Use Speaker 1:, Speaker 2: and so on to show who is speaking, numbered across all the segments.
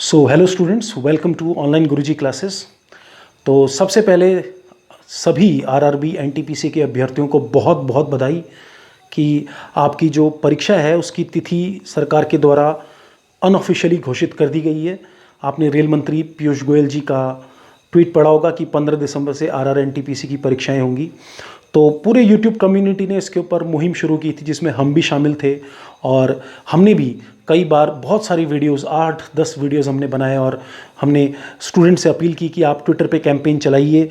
Speaker 1: So hello students, welcome to online Guruji classes. तो सबसे पहले सभी आरआरबी एनटीपीसी के अभ्यर्थियों को बहुत बहुत बधाई कि आपकी जो परीक्षा है उसकी तिथि सरकार के द्वारा अनऑफिशियली घोषित कर दी गई है। आपने रेल मंत्री पीयूष गोयल जी का ट्वीट पढ़ा होगा कि 15 दिसंबर से आरआर एनटीपीसी की परीक्षाएं होंगी। तो पूरे यूट्यूब कम्युनिटी ने इसके ऊपर मुहिम शुरू की थी, जिसमें हम भी शामिल थे और हमने भी कई बार बहुत सारी वीडियोस 8-10 वीडियोस हमने बनाए और हमने स्टूडेंट से अपील की कि आप ट्विटर पे कैंपेन चलाइए।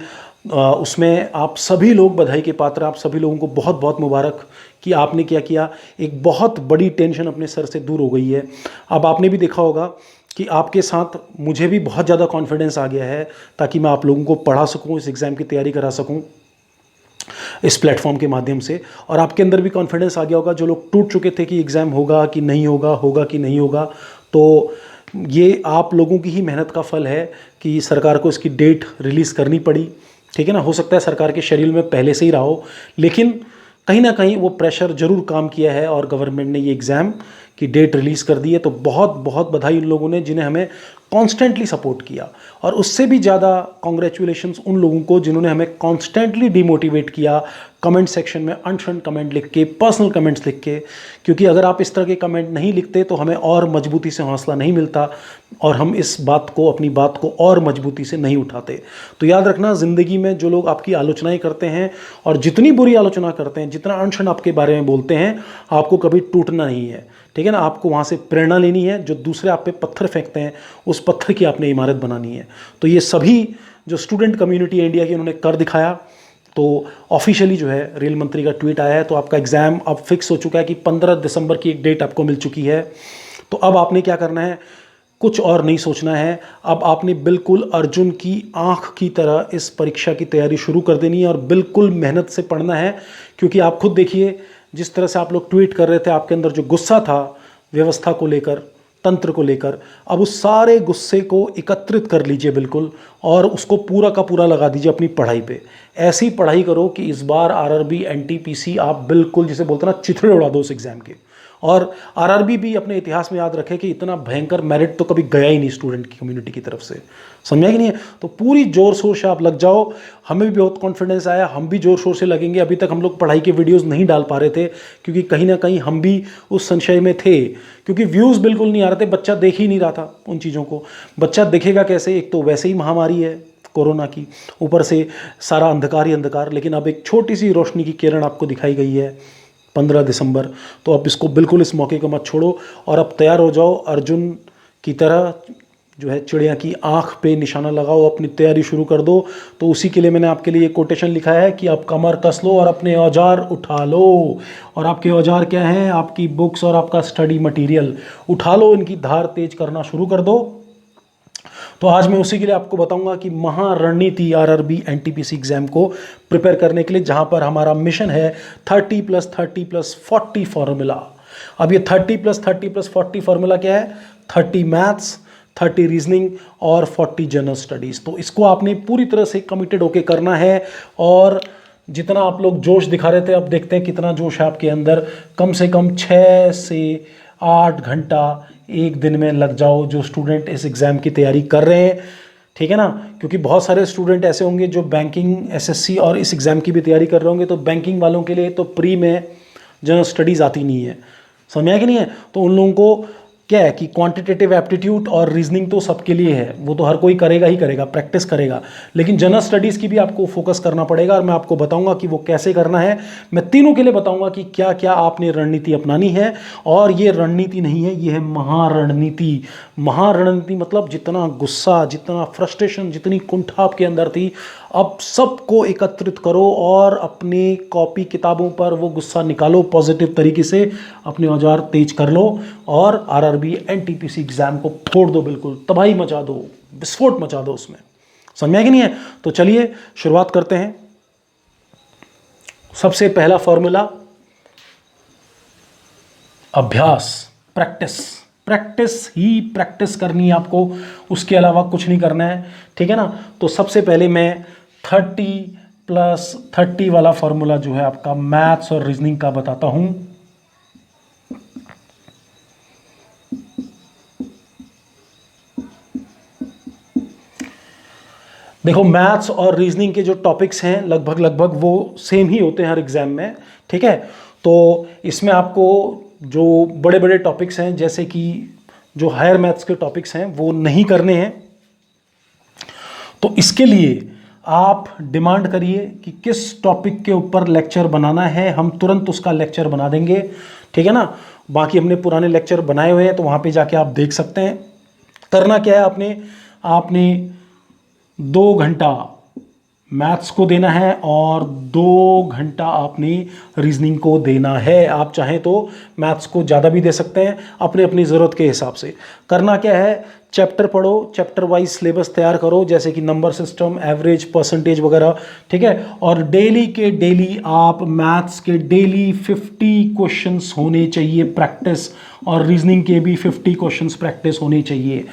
Speaker 1: उसमें आप सभी लोग बधाई के पात्र, आप सभी लोगों को बहुत बहुत मुबारक कि आपने क्या किया। एक बहुत बड़ी टेंशन अपने सर से दूर हो गई है। अब आपने भी देखा होगा कि आपके साथ मुझे भी बहुत ज़्यादा कॉन्फिडेंस आ गया है ताकि मैं आप लोगों को पढ़ा सकूं, इस एग्ज़ाम की तैयारी करा सकूं इस प्लेटफॉर्म के माध्यम से। और आपके अंदर भी कॉन्फिडेंस आ गया होगा, जो लोग टूट चुके थे कि एग्ज़ाम होगा कि नहीं होगा, होगा कि नहीं होगा। तो ये आप लोगों की ही मेहनत का फल है कि सरकार को इसकी डेट रिलीज़ करनी पड़ी। ठीक है ना, हो सकता है सरकार के शेड्यूल में पहले से ही रहा हो, लेकिन कहीं ना कहीं वो प्रेशर जरूर काम किया है और गवर्नमेंट ने ये एग्ज़ाम की डेट रिलीज़ कर दी है। तो बहुत बहुत बधाई उन लोगों ने जिन्हें हमें कॉन्स्टेंटली सपोर्ट किया, और उससे भी ज़्यादा कॉन्ग्रेचुलेशंस उन लोगों को जिन्होंने हमें कॉन्स्टेंटली डिमोटिवेट किया कमेंट सेक्शन में अनशन कमेंट लिख के, पर्सनल कमेंट्स लिख के। क्योंकि अगर आप इस तरह के कमेंट नहीं लिखते तो हमें और मजबूती से हौसला नहीं मिलता और हम इस बात को, अपनी बात को और मजबूती से नहीं उठाते। तो याद रखना, ज़िंदगी में जो लोग आपकी आलोचनाएं करते हैं और जितनी बुरी आलोचना करते हैं, जितना अनशन आपके बारे में बोलते हैं, आपको कभी टूटना नहीं है। ठीक है ना, आपको वहाँ से प्रेरणा लेनी है। जो दूसरे आप पे पत्थर फेंकते हैं, उस पत्थर की आपने इमारत बनानी है। तो ये सभी जो स्टूडेंट कम्युनिटी है इंडिया की, उन्होंने कर दिखाया। तो ऑफिशियली जो है रेल मंत्री का ट्वीट आया है, तो आपका एग्ज़ाम अब फिक्स हो चुका है कि 15 दिसंबर की एक डेट आपको मिल चुकी है। तो अब आपने क्या करना है, कुछ और नहीं सोचना है। अब आपने बिल्कुल अर्जुन की आंख की तरह इस परीक्षा की तैयारी शुरू कर देनी है और बिल्कुल मेहनत से पढ़ना है। क्योंकि आप खुद देखिए, जिस तरह से आप लोग ट्वीट कर रहे थे, आपके अंदर जो गुस्सा था व्यवस्था को लेकर, तंत्र को लेकर, अब उस सारे गुस्से को एकत्रित कर लीजिए बिल्कुल, और उसको पूरा का पूरा लगा दीजिए अपनी पढ़ाई पे। ऐसी पढ़ाई करो कि इस बार आरआरबी एनटीपीसी आप बिल्कुल, जिसे बोलते हैं ना, चिथड़े उड़ा दो उस एग्ज़ाम के। और आरआरबी भी अपने इतिहास में याद रखे कि इतना भयंकर मेरिट तो कभी गया ही नहीं स्टूडेंट की कम्युनिटी की तरफ से। समझा कि नहीं है? तो पूरी जोर शोर से आप लग जाओ। हमें भी बहुत कॉन्फिडेंस आया, हम भी जोर शोर से लगेंगे। अभी तक हम लोग पढ़ाई के वीडियोस नहीं डाल पा रहे थे क्योंकि कहीं ना कहीं हम भी उस संशय में थे, क्योंकि व्यूज़ बिल्कुल नहीं आ रहे थे। बच्चा देख ही नहीं रहा था उन चीज़ों को। बच्चा देखेगा कैसे? एक तो वैसे ही महामारी है कोरोना की, ऊपर से सारा अंधकार ही अंधकार। लेकिन अब एक छोटी सी रोशनी की किरण आपको दिखाई गई है 15 दिसंबर। तो अब इसको बिल्कुल, इस मौके को मत छोड़ो और अब तैयार हो जाओ। अर्जुन की तरह जो है चिड़िया की आंख पे निशाना लगाओ, अपनी तैयारी शुरू कर दो। तो उसी के लिए मैंने आपके लिए कोटेशन लिखा है कि आप कमर कस लो और अपने औजार उठा लो। और आपके औजार क्या हैं? आपकी बुक्स और आपका स्टडी मटेरियल उठा लो, इनकी धार तेज करना शुरू कर दो। तो आज मैं उसी के लिए आपको बताऊंगा कि महारणनीति आरआरबी एनटीपीसी एग्जाम को प्रिपेयर करने के लिए, जहां पर हमारा मिशन है 30+30+40 फॉर्मूला। अब ये 30+30+40 फॉर्मूला क्या है? 30 मैथ्स, 30 रीजनिंग और 40 जनरल स्टडीज़। तो इसको आपने पूरी तरह से कमिटेड होके करना है। और जितना आप लोग जोश दिखा रहे थे, अब देखते हैं कितना जोश है आपके अंदर। कम से कम 6 से 8 घंटा एक दिन में लग जाओ, जो स्टूडेंट इस एग्ज़ाम की तैयारी कर रहे हैं। ठीक है ना, क्योंकि बहुत सारे स्टूडेंट ऐसे होंगे जो बैंकिंग, एसएससी और इस एग्ज़ाम की भी तैयारी कर रहे होंगे। तो बैंकिंग वालों के लिए तो प्री में जनरल स्टडीज़ आती नहीं है। समझा कि नहीं है? तो उन लोगों को क्या है कि क्वांटिटेटिव एप्टीट्यूड और रीजनिंग तो सबके लिए है, वो तो हर कोई करेगा ही करेगा, प्रैक्टिस करेगा। लेकिन जनरल स्टडीज़ की भी आपको फोकस करना पड़ेगा, और मैं आपको बताऊंगा कि वो कैसे करना है। मैं तीनों के लिए बताऊंगा कि क्या क्या आपने रणनीति अपनानी है। और ये रणनीति नहीं है, ये है महारणनीति। महारणनीति मतलब जितना गुस्सा, जितना फ्रस्ट्रेशन, जितनी कुंठा आपके अंदर थी, अब सबको एकत्रित करो और अपनी कॉपी किताबों पर वो गुस्सा निकालो पॉजिटिव तरीके से। अपने औजार तेज कर लो और आरआरबी एनटीपीसी एग्जाम को फोड़ दो, बिल्कुल तबाही मचा दो, विस्फोट मचा दो उसमें। समझा कि नहीं है? तो चलिए शुरुआत करते हैं। सबसे पहला फॉर्मूला, अभ्यास, प्रैक्टिस। प्रैक्टिस ही प्रैक्टिस करनी है आपको, उसके अलावा कुछ नहीं करना है। ठीक है ना? तो सबसे पहले मैं 30+30 वाला फॉर्मूला जो है आपका मैथ्स और रीजनिंग का बताता हूं। देखो, मैथ्स और रीजनिंग के जो टॉपिक्स हैं लगभग लगभग वो सेम ही होते हैं हर एग्जाम में, ठीक है। तो इसमें आपको जो बड़े बड़े टॉपिक्स हैं, जैसे कि जो हायर मैथ्स के टॉपिक्स हैं, वो नहीं करने हैं। तो इसके लिए आप डिमांड करिए कि किस टॉपिक के ऊपर लेक्चर बनाना है, हम तुरंत उसका लेक्चर बना देंगे, ठीक है ना। बाकी हमने पुराने लेक्चर बनाए हुए हैं, तो वहाँ पे जाके आप देख सकते हैं। करना क्या है, आपने 2 घंटा मैथ्स को देना है और 2 घंटा आपने रीजनिंग को देना है। आप चाहें तो मैथ्स को ज़्यादा भी दे सकते हैं, अपने अपनी ज़रूरत के हिसाब से। करना क्या है, चैप्टर पढ़ो, चैप्टर वाइज सिलेबस तैयार करो, जैसे कि नंबर सिस्टम, एवरेज, परसेंटेज वगैरह, ठीक है। और डेली के डेली आप मैथ्स के डेली 50 क्वेश्चंस होने चाहिए प्रैक्टिस, और रीजनिंग के भी 50 क्वेश्चंस प्रैक्टिस होने चाहिए।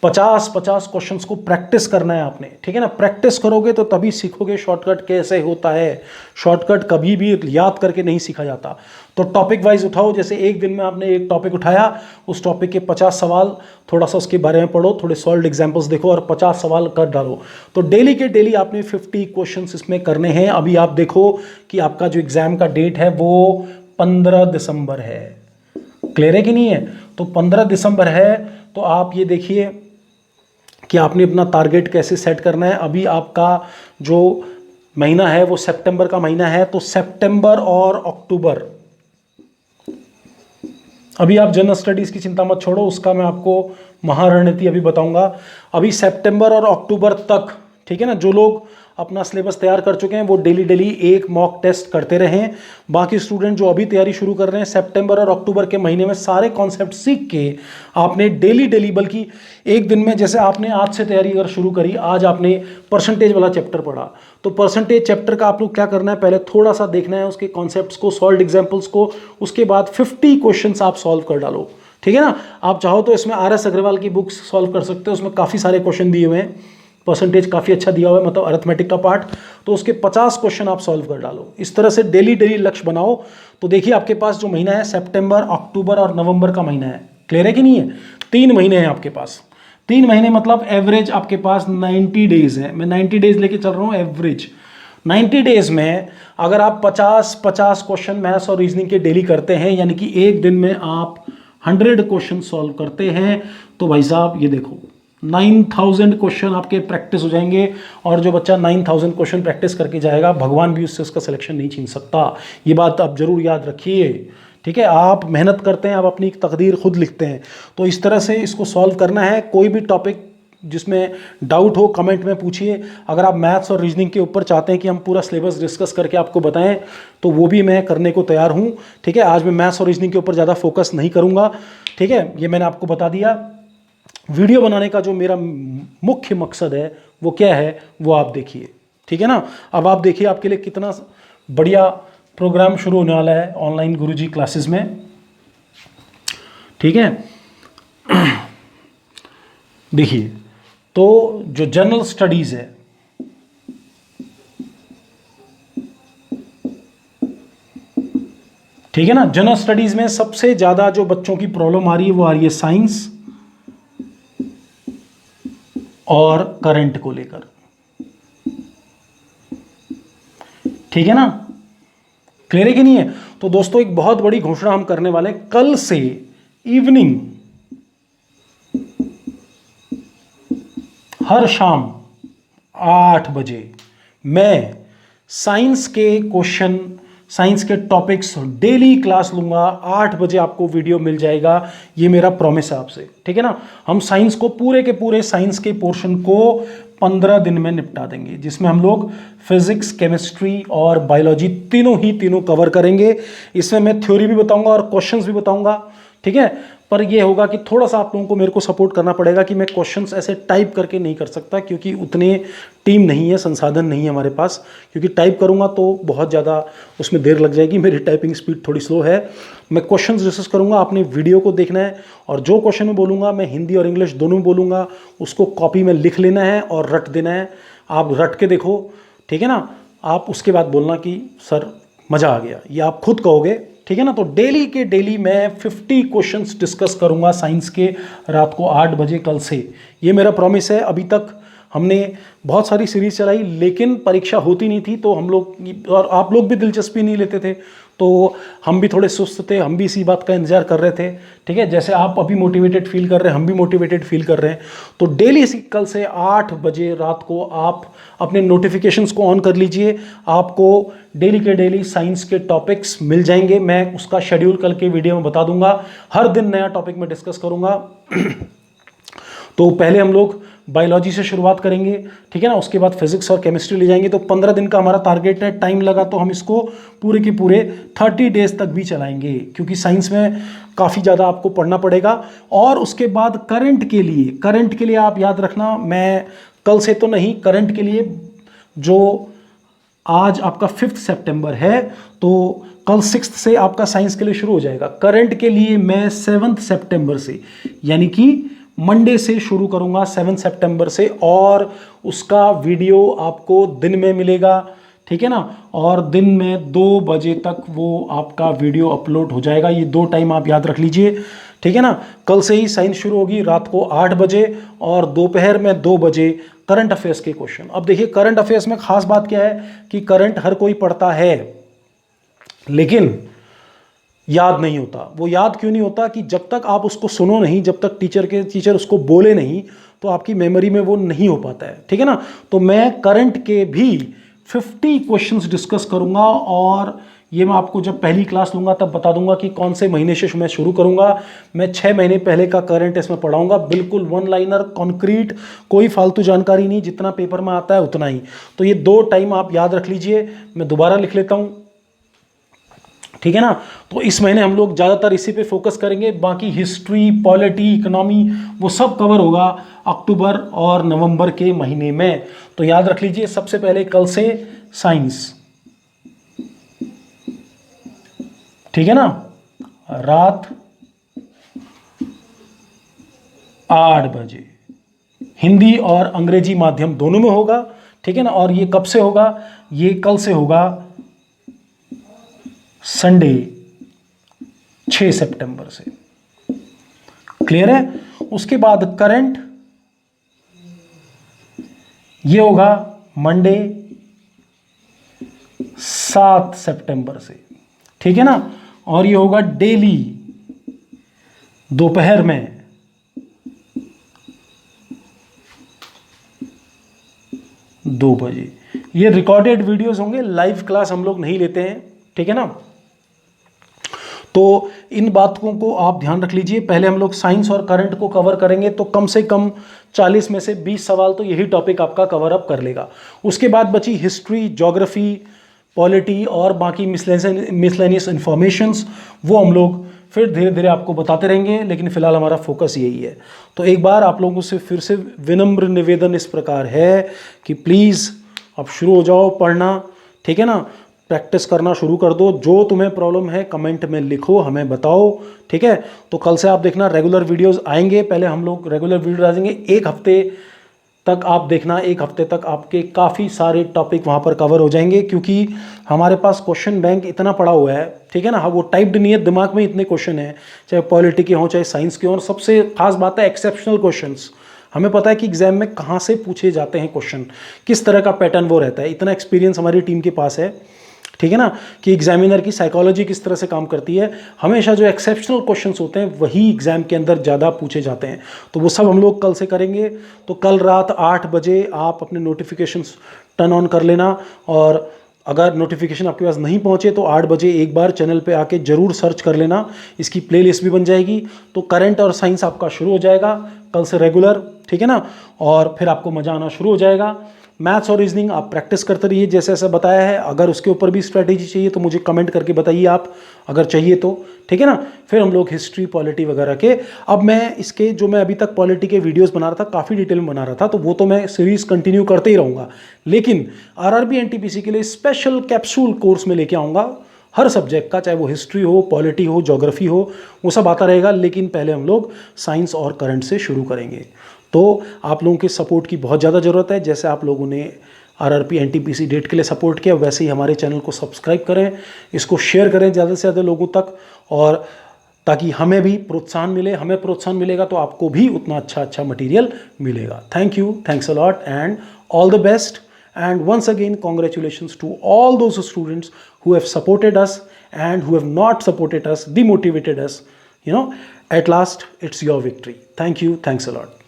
Speaker 1: 50 क्वेश्चंस को प्रैक्टिस करना है आपने, ठीक है ना। प्रैक्टिस करोगे तो तभी सीखोगे शॉर्टकट कैसे होता है। शॉर्टकट कभी भी याद करके नहीं सीखा जाता। तो टॉपिक वाइज उठाओ, जैसे एक दिन में आपने एक टॉपिक उठाया, उस टॉपिक के 50 सवाल, थोड़ा सा उसके बारे में पढ़ो, थोड़े सॉल्व एग्जाम्पल्स देखो और 50 सवाल कर डालो। तो डेली के डेली आपने 50 क्वेश्चंस इसमें करने हैं। अभी आप देखो कि आपका जो एग्जाम का डेट है वो 15 दिसंबर है। क्लियर है कि नहीं है? तो 15 दिसंबर है, तो आप ये देखिए कि आपने अपना टारगेट कैसे सेट करना है। अभी आपका जो महीना है वो सितंबर का महीना है, तो सितंबर और अक्टूबर, अभी आप जनरल स्टडीज़ की चिंता मत छोड़ो, उसका मैं आपको महारणनीति अभी बताऊंगा। अभी सितंबर और अक्टूबर तक, ठीक है ना, जो लोग अपना सिलेबस तैयार कर चुके हैं वो डेली डेली एक मॉक टेस्ट करते रहें। बाकी स्टूडेंट जो अभी तैयारी शुरू कर रहे हैं, सितंबर और अक्टूबर के महीने में सारे कॉन्सेप्ट सीख के आपने डेली डेली, बल्कि एक दिन में, जैसे आपने आज से तैयारी अगर शुरू करी, आज आपने परसेंटेज वाला चैप्टर पढ़ा, तो परसेंटेज चैप्टर का आप लोग क्या करना है, पहले थोड़ा सा देखना है उसके कॉन्सेप्ट्स को, सॉल्व एग्जाम्पल्स को, उसके बाद 50 क्वेश्चन आप सॉल्व कर डालो, ठीक है ना। आप चाहो तो इसमें RS अग्रवाल की बुक्स सॉल्व कर सकते हो, उसमें काफ़ी सारे क्वेश्चन दिए हुए हैं, परसेंटेज काफ़ी अच्छा दिया हुआ है, मतलब अरिथमेटिक का पार्ट, तो उसके 50 क्वेश्चन आप सॉल्व कर डालो। इस तरह से डेली डेली लक्ष्य बनाओ। तो देखिए आपके पास जो महीना है सितंबर, अक्टूबर और नवंबर का महीना है। क्लियर है कि नहीं है? 3 महीने हैं आपके पास। 3 महीने मतलब एवरेज आपके पास 90 डेज है। मैं 90 डेज लेके चल रहा हूँ एवरेज। 90 डेज में अगर आप 50 क्वेश्चन मैथ्स और रीजनिंग के डेली करते हैं, यानी कि एक दिन में आप 100 क्वेश्चन सॉल्व करते हैं, तो भाई साहब ये देखो 9000 क्वेश्चन आपके प्रैक्टिस हो जाएंगे। और जो बच्चा 9000 क्वेश्चन प्रैक्टिस करके जाएगा, भगवान भी उससे उसका सिलेक्शन नहीं छीन सकता। ये बात आप जरूर याद रखिए, ठीक है। आप मेहनत करते हैं, आप अपनी तकदीर खुद लिखते हैं। तो इस तरह से इसको सॉल्व करना है। कोई भी टॉपिक जिसमें डाउट हो कमेंट में पूछिए। अगर आप मैथ्स और रीजनिंग के ऊपर चाहते हैं कि हम पूरा सिलेबस डिस्कस करके आपको बताएं, तो वो भी मैं करने को तैयार हूं, ठीक है। आज मैं मैथ्स और रीजनिंग के ऊपर ज़्यादा फोकस नहीं करूंगा, ठीक है। ये मैंने आपको बता दिया। वीडियो बनाने का जो मेरा मुख्य मकसद है वो क्या है, वो आप देखिए, ठीक है ना। अब आप देखिए आपके लिए कितना बढ़िया प्रोग्राम शुरू होने वाला है ऑनलाइन गुरुजी क्लासेस में, ठीक है। देखिए, तो जो जनरल स्टडीज है, ठीक है ना, जनरल स्टडीज में सबसे ज्यादा जो बच्चों की प्रॉब्लम आ रही है वो आ रही है साइंस और करंट को लेकर, ठीक है ना। क्लियर है कि नहीं है? तो दोस्तों एक बहुत बड़ी घोषणा हम करने वाले हैं। कल से इवनिंग हर शाम 8 बजे मैं साइंस के क्वेश्चन, साइंस के टॉपिक्स डेली क्लास लूंगा। 8 बजे आपको वीडियो मिल जाएगा, ये मेरा प्रॉमिस है आपसे, ठीक है ना। हम साइंस को पूरे के पूरे साइंस के पोर्शन को 15 दिन में निपटा देंगे, जिसमें हम लोग फिजिक्स, केमिस्ट्री और बायोलॉजी तीनों कवर करेंगे। इसमें मैं थ्योरी भी बताऊंगा और क्वेश्चंस भी बताऊंगा, ठीक है। पर यह होगा कि थोड़ा सा आप लोगों को मेरे को सपोर्ट करना पड़ेगा कि मैं क्वेश्चंस ऐसे टाइप करके नहीं कर सकता, क्योंकि उतने टीम नहीं है, संसाधन नहीं है हमारे पास। क्योंकि टाइप करूंगा तो बहुत ज़्यादा उसमें देर लग जाएगी, मेरी टाइपिंग स्पीड थोड़ी स्लो है। मैं क्वेश्चंस डिस्कस करूंगा, आपने वीडियो को देखना है, और जो क्वेश्चन मैं बोलूँगा मैं हिंदी और इंग्लिश दोनों में बोलूँगा, उसको कॉपी में लिख लेना है और रट देना है। आप रट के देखो, ठीक है ना। आप उसके बाद बोलना कि सर मज़ा आ गया, ये आप खुद कहोगे, ठीक है ना। तो डेली के डेली मैं 50 क्वेश्चंस डिस्कस करूंगा साइंस के, रात को 8 बजे कल से। ये मेरा प्रॉमिस है। अभी तक हमने बहुत सारी सीरीज़ चलाई, लेकिन परीक्षा होती नहीं थी, तो हम लोग और आप लोग भी दिलचस्पी नहीं लेते थे, तो हम भी थोड़े सुस्त थे, हम भी इसी बात का इंतजार कर रहे थे। ठीक है, जैसे आप अभी मोटिवेटेड फील कर रहे हैं, हम भी मोटिवेटेड फील कर रहे हैं। तो डेली कल से 8 बजे रात को आप अपने नोटिफिकेशंस को ऑन कर लीजिए। आपको डेली के डेली साइंस के टॉपिक्स मिल जाएंगे। मैं उसका शेड्यूल कल के वीडियो में बता दूंगा। हर दिन नया टॉपिक में डिस्कस करूंगा। तो पहले हम लोग बायोलॉजी से शुरुआत करेंगे, ठीक है ना, उसके बाद फिजिक्स और केमिस्ट्री ले जाएंगे। तो 15 दिन का हमारा टारगेट है। टाइम लगा तो हम इसको पूरे के पूरे 30 डेज तक भी चलाएंगे, क्योंकि साइंस में काफ़ी ज़्यादा आपको पढ़ना पड़ेगा। और उसके बाद करंट के लिए आप याद रखना, मैं कल से तो नहीं, करंट के लिए जो आज आपका 5 सितंबर है, तो कल 6 से आपका साइंस के लिए शुरू हो जाएगा। करंट के लिए मैं 7 सितंबर से, यानी कि मंडे से शुरू करूंगा, 7 सितंबर से, और उसका वीडियो आपको दिन में मिलेगा, ठीक है ना, और दिन में 2 बजे तक वो आपका वीडियो अपलोड हो जाएगा। ये 2 टाइम आप याद रख लीजिए, ठीक है ना। कल से ही साइंस शुरू होगी, रात को 8 बजे और दोपहर में 2 बजे करंट अफेयर्स के क्वेश्चन। अब देखिए, करंट अफेयर्स में खास बात क्या है कि करंट हर कोई पढ़ता है, लेकिन याद नहीं होता। वो याद क्यों नहीं होता कि जब तक आप उसको सुनो नहीं, जब तक टीचर उसको बोले नहीं, तो आपकी मेमोरी में वो नहीं हो पाता है, ठीक है ना। तो मैं करंट के भी 50 क्वेश्चंस डिस्कस करूंगा, और ये मैं आपको जब पहली क्लास लूंगा तब बता दूंगा कि कौन से महीने से मैं शुरू करूंगा। मैं 6 महीने पहले का करंट इसमें पढ़ाऊंगा, बिल्कुल 1 लाइनर, कॉन्क्रीट, कोई फालतू जानकारी नहीं, जितना पेपर में आता है उतना ही। तो ये 2 टाइम आप याद रख लीजिए। मैं दोबारा लिख लेता हूं, ठीक है ना। तो इस महीने हम लोग ज़्यादातर इसी पे फोकस करेंगे। बाकी हिस्ट्री, पॉलिटी, इकोनॉमी, वो सब कवर होगा अक्टूबर और नवंबर के महीने में। तो याद रख लीजिए, सबसे पहले कल से साइंस, ठीक है ना, रात 8 बजे, हिंदी और अंग्रेजी माध्यम दोनों में होगा, ठीक है ना। और ये कब से होगा? ये कल से होगा, संडे 6 सितंबर से। क्लियर है? उसके बाद करंट ये होगा मंडे 7 सितंबर से, ठीक है ना। और ये होगा डेली दोपहर में 2 बजे। ये रिकॉर्डेड वीडियोस होंगे, लाइव क्लास हम लोग नहीं लेते हैं, ठीक है ना। तो इन बातों को आप ध्यान रख लीजिए। पहले हम लोग साइंस और करंट को कवर करेंगे, तो कम से कम 40 में से 20 सवाल तो यही टॉपिक आपका कवर अप कर लेगा। उसके बाद बची हिस्ट्री, ज्योग्राफी, पॉलिटी और बाकी मिसलेनियस इंफॉर्मेशंस, वो हम लोग फिर धीरे धीरे आपको बताते रहेंगे, लेकिन फिलहाल हमारा फोकस यही है। तो एक बार आप लोगों से फिर से विनम्र निवेदन इस प्रकार है कि प्लीज़ अब शुरू हो जाओ पढ़ना, ठीक है ना। प्रैक्टिस करना शुरू कर दो। जो तुम्हें प्रॉब्लम है कमेंट में लिखो, हमें बताओ, ठीक है। तो कल से आप देखना रेगुलर वीडियोस आएंगे। पहले हम लोग रेगुलर वीडियो आएंगे, 1 हफ्ते तक आप देखना, 1 हफ्ते तक आपके काफ़ी सारे टॉपिक वहाँ पर कवर हो जाएंगे, क्योंकि हमारे पास क्वेश्चन बैंक इतना पड़ा हुआ है, ठीक है ना। हाँ, वो टाइप्ड नहीं है, दिमाग में इतने क्वेश्चन हैं, चाहे पॉलिटी के हों चाहे साइंस के हों। और सबसे खास बात है एक्सेप्शनल क्वेश्चंस। हमें पता है कि एग्जाम में कहाँ से पूछे जाते हैं क्वेश्चन, किस तरह का पैटर्न वो रहता है। इतना एक्सपीरियंस हमारी टीम के पास है, ठीक है ना, कि एग्जामिनर की साइकोलॉजी किस तरह से काम करती है। हमेशा जो एक्सेप्शनल क्वेश्चंस होते हैं वही एग्जाम के अंदर ज़्यादा पूछे जाते हैं। तो वो सब हम लोग कल से करेंगे। तो कल रात 8 बजे आप अपने नोटिफिकेशंस टर्न ऑन कर लेना, और अगर नोटिफिकेशन आपके पास नहीं पहुंचे तो 8 बजे एक बार चैनल पे आके ज़रूर सर्च कर लेना, इसकी प्लेलिस्ट भी बन जाएगी। तो करंट और साइंस आपका शुरू हो जाएगा कल से रेगुलर, ठीक है ना, और फिर आपको मज़ा आना शुरू हो जाएगा। मैथ्स और रीजनिंग आप प्रैक्टिस करते रहिए जैसे ऐसा बताया है। अगर उसके ऊपर भी स्ट्रैटेजी चाहिए तो मुझे कमेंट करके बताइए आप, अगर चाहिए तो, ठीक है ना। फिर हम लोग हिस्ट्री, पॉलिटी वगैरह के, अब मैं इसके जो मैं अभी तक पॉलिटी के वीडियोस बना रहा था, काफ़ी डिटेल में बना रहा था, तो वो तो मैं सीरीज़ कंटिन्यू करते ही रहूँगा। लेकिन आरआरबी एनटीपीसी के लिए स्पेशल कैप्सूल कोर्स में लेके आऊँगा हर सब्जेक्ट का, चाहे वो हिस्ट्री हो, पॉलिटी हो, ज्योग्राफी हो, वो सब आता रहेगा। लेकिन पहले हम लोग साइंस और करंट से शुरू करेंगे। तो आप लोगों के सपोर्ट की बहुत ज़्यादा ज़रूरत है। जैसे आप लोगों ने आरआरबी एनटीपीसी डेट के लिए सपोर्ट किया, वैसे ही हमारे चैनल को सब्सक्राइब करें, इसको शेयर करें ज़्यादा से ज़्यादा लोगों तक, और ताकि हमें भी प्रोत्साहन मिले, हमें प्रोत्साहन मिलेगा तो आपको भी उतना अच्छा मटेरियल मिलेगा। Thank you, thanks a lot and all the best. And once again, congratulations to all those students who have supported us and who have not supported us, demotivated us. At last, it's your victory. Thank you. Thanks a lot.